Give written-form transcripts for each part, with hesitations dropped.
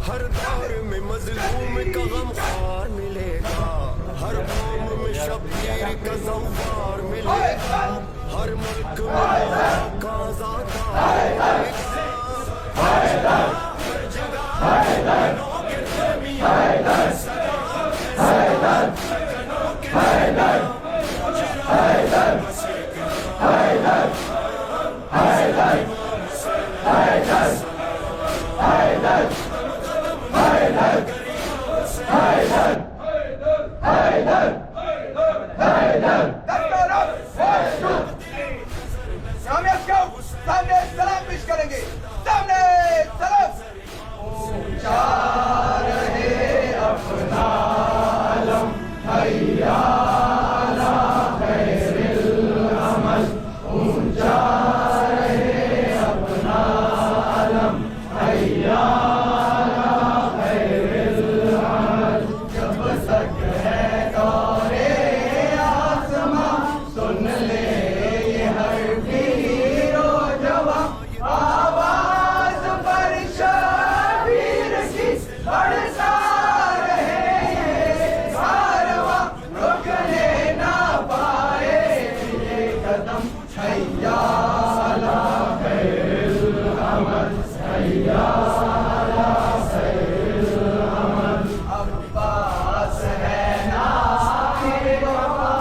ہر دور میں مظلوم کا غمخوار ملے گا، ہر قوم میں شبیر کا زوار ملے گا، ہر ملک میں مولا کا آزادار ملے گا، ہر جگہ بہنوں کے درمیان سلام سلام بہنوں کے درمیان حیدر حیدر حیدر سامنے سلام پیش کریں گے، سامنے سلام. اونچا رہے اپنا علم حیا علی خیر العمل، اونچا رہے اپنا علم حیا علی خیر العمل. جب تک ہے دور آسماں سن لے یہ ہر پیر و جواں، آواز پر شبیر کی بڑھتا رہے کارواں، رکنے نہ پائے یہ قدم حیا علی خیر العمل، حیا علی خیر العمل. عباس ہے نام وفا،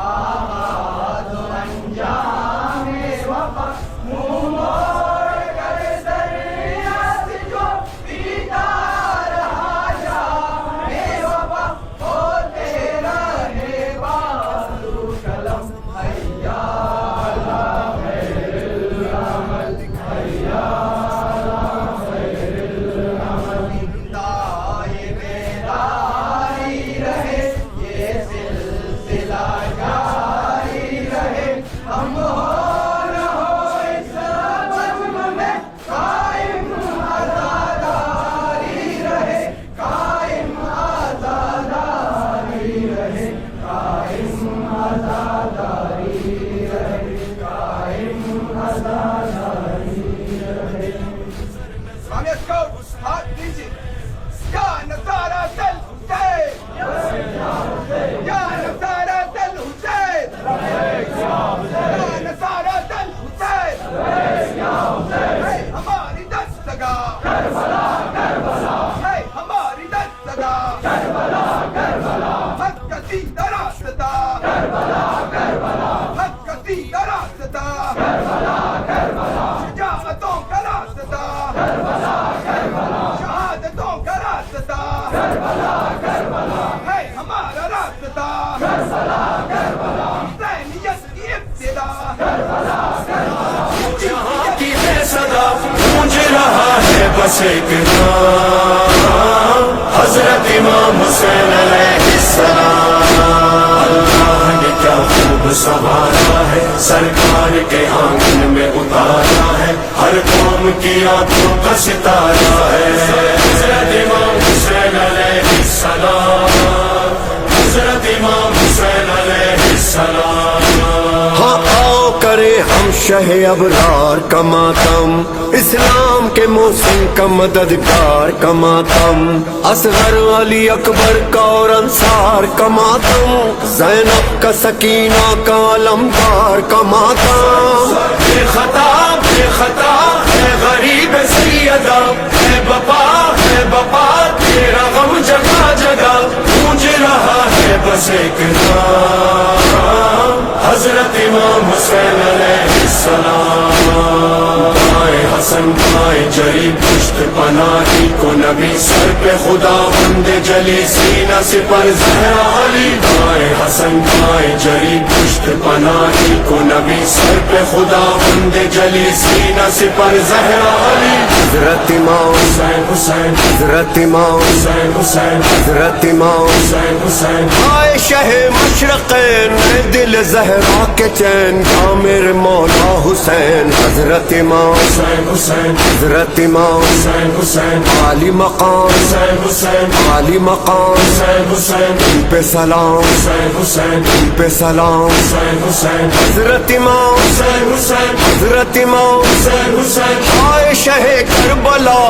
آغاز و انجام وفا، منہ موڑ کر دریا سے جو پیتا رہا جام وفا، ہوتے رہے بازو قلم حیا علی خیر العمل، حیا علی خیر العمل. دائیں بیداری رہے یہ سلسلہ جاری رہے، ہم ہو نہ ہو اس بزم میں قائم آزاداری رہے، قائم آزاداری رہے، قائم آزاداری رہے، قائم آزاداری رہے. سامنے اسکاؤٹ ہاتھ دیجیے. یا نصارى الحسين، یا نصارى الحسين، یا نصارى الحسين، ہے ہماری دستگاہ کربلا کربلا، ہے ہماری دستگاہ کربلا کربلا، حق کا سیدھا راستہ کربلا کربلا، حق کا سیدھا راستہ کربلا کربلا، شجاعتوں کا راستہ کربلا کربلا، شہادتوں کا راستہ کربلا کربلا، ہے ہمارا راستہ کربلا کربلا، حسینیت کی ابتدا کربلا کربلا. جہاں کی ہے صدا گونج رہا ہے بس ایک نام، حضرت امام حسین علیہ السلام. اللہ نے کیا خوب संवारा है, सरकार के आंगन में उतारा है, हर कौम की आंखों का सितारा है। हज़रत इमाम हुसैन अलैहिस्सलाम, हज़रत इमाम हुसैन अलैहिस्सलाम। हाँ आओ करे हम शह अबरार का मातम, इस्लाम के मौसम का मददगार का मातम, असगर अली अकबर का और अंसार का मातम, ज़ैनब का सकीना का अलमदार का मातम। बेखता बेखता है गरीब सैयदा, है बपा तेरा गम जगह जगह, गूंज रहा है बस एक नाम, हज़रत इमाम हुसैन अलैहिस्सलाम। आए हसन आए जरी पुश्त पनाही को नबी, सर पे खुदा बंदे जली सीना से पर ज़हरा अली। आए हसन आए जरी पुश्त पनाही को नबी, सर पे खुदा बंदे जली सीना से पर ज़हरा अली। हज़रत इमाम हुसैन हुसैन हज़रत इमाम हुसैन हुसैन हज़रत इमाम हुसैन हुसैन। आए शह मशरक़ैन दिल ज़हरा के चैन, का मेरे मौला हुसैन। हज़रत इमाम हुसैन हुसैन हज़रत इमाम हुसैन हुसैन आली मकाम हुसैन हुसैन आली मकाम, हुसैन हुसैन उन पे सलाम हुसैन हुसैन उन पे सलाम। हुसैन हुसैन हज़रत इमाम हुसैन हुसैन हज़रत इमाम हुसैन हुसैन। आए शह करबला,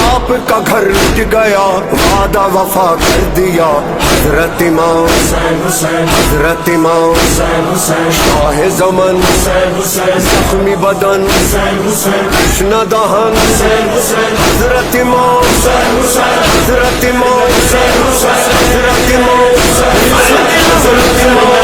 आपका घर लुट गया, वादा वफा कर दिया। हज़रत इमाम हुसैन हुसैन हज़रत इमाम हुसैन हुसैन शाह ज़मन, हुसैन हुसैन ज़ख्मी बदन, हुसैन हुसैन कृष्ण दहन। हुसैन हुसैन हज़रत इमाम हुसैन हुसैन हज़रत इमाम हुसैन हुसैन हज़रत इमाम हज़रत इमाम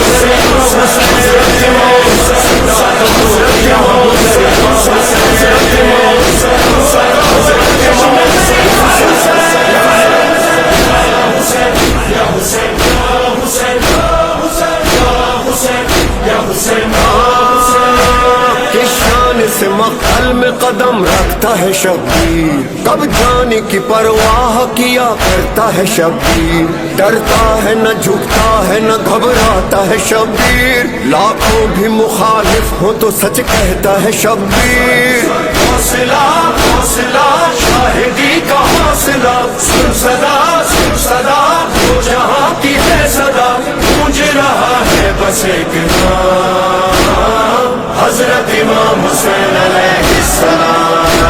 की शान से मक़ल में कदम रखता है शब्बीर, कब जाने की परवाह किया करता है शब्बीर, डरता है न झुकता है न घबराता है शब्बीर, लाखों भी मुखालिफ हो तो सच कहता है शब्बीर। हौसला हौसला शाहिदी का हौसला, सुन सदा वो जहाँ की है सदा, गूंज रहा है बस एक नाम, हज़रत इमाम हुसैन अलैहिस्सलाम।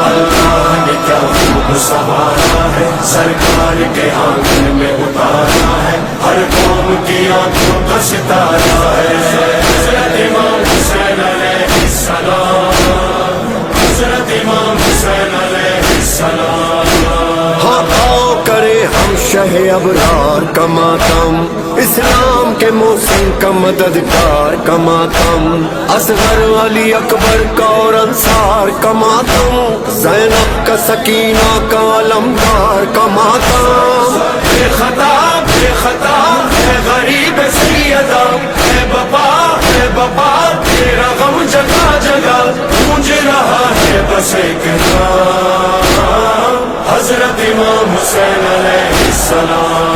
अल्लाह ने क्या खूब संवारा है, सरकार के आंगन में उतारा है, हर कौम की आंखों का सितारा है। हज़रत इमाम हुसैन अलैहिस्सलाम, हज़रत इमाम हुसैन अलैहिस्सलाम। हाँ आओ करे हम शह अबरार का मातम, इस्लाम के मौसम का मददगार का मातम, असगर अली अकबर का और अंसार का मातम, ज़ैनब का सकीना का अलमदार का मातम। बेखता बेखता है गरीब सैयदा, है बपा तेरा गम जगह जगह, गूंज रहा है बस एक नाम, हज़रत इमाम हुसैन अलैहिस्सलाम।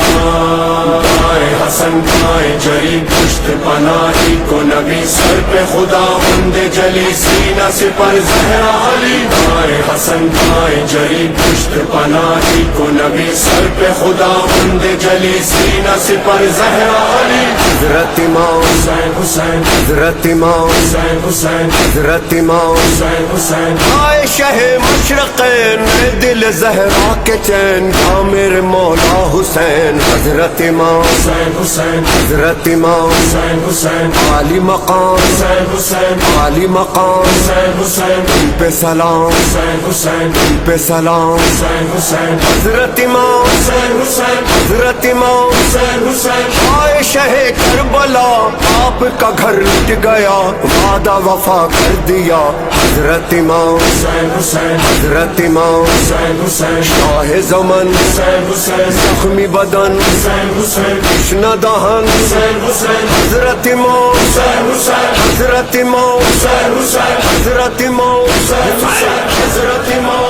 आए हसन आए जरी पुश्त पनाही को नबी, सर पे खुदा बंदे जली सीना से पर ज़हरा अली। आए हसन आए जरी पुश्त पनाही को नबी, सर पे खुदा बंदे जली सीना से पर ज़हरा अली। हज़रत इमाम हुसैन हुसैन हज़रत इमाम हुसैन हुसैन हज़रत इमाम हुसैन हुसैन। आए शह मशरक़ैन दिल ज़हरा के चैन, का मेरे मौला हुसैन। हज़रत इमाम हुसैन हुसैन हज़रत इमाम हुसैन हुसैन आली मकाम हुसैन हुसैन आली मकाम, हुसैन हुसैन उन पे सलाम हुसैन हुसैन उन पे सलाम। हुसैन हुसैन हज़रत इमाम हुसैन हुसैन हज़रत इमाम हुसैन हुसैन। आए शह करबला, आपका घर लुट गया, वादा वफा कर दिया। हज़रत इमाम हुसैन हुसैन हज़रत इमाम हुसैन हुसैन शाह ज़मन, हुसैन हुसैन ज़ख्मी बदन, हुसैन हुसैन कृष्ण दहन। हुसैन हुसैन हज़रत इमाम हुसैन हुसैन हज़रत इमाम हुसैन हुसैन हज़रत इमाम हुसैन हुसैन हज़रत इमाम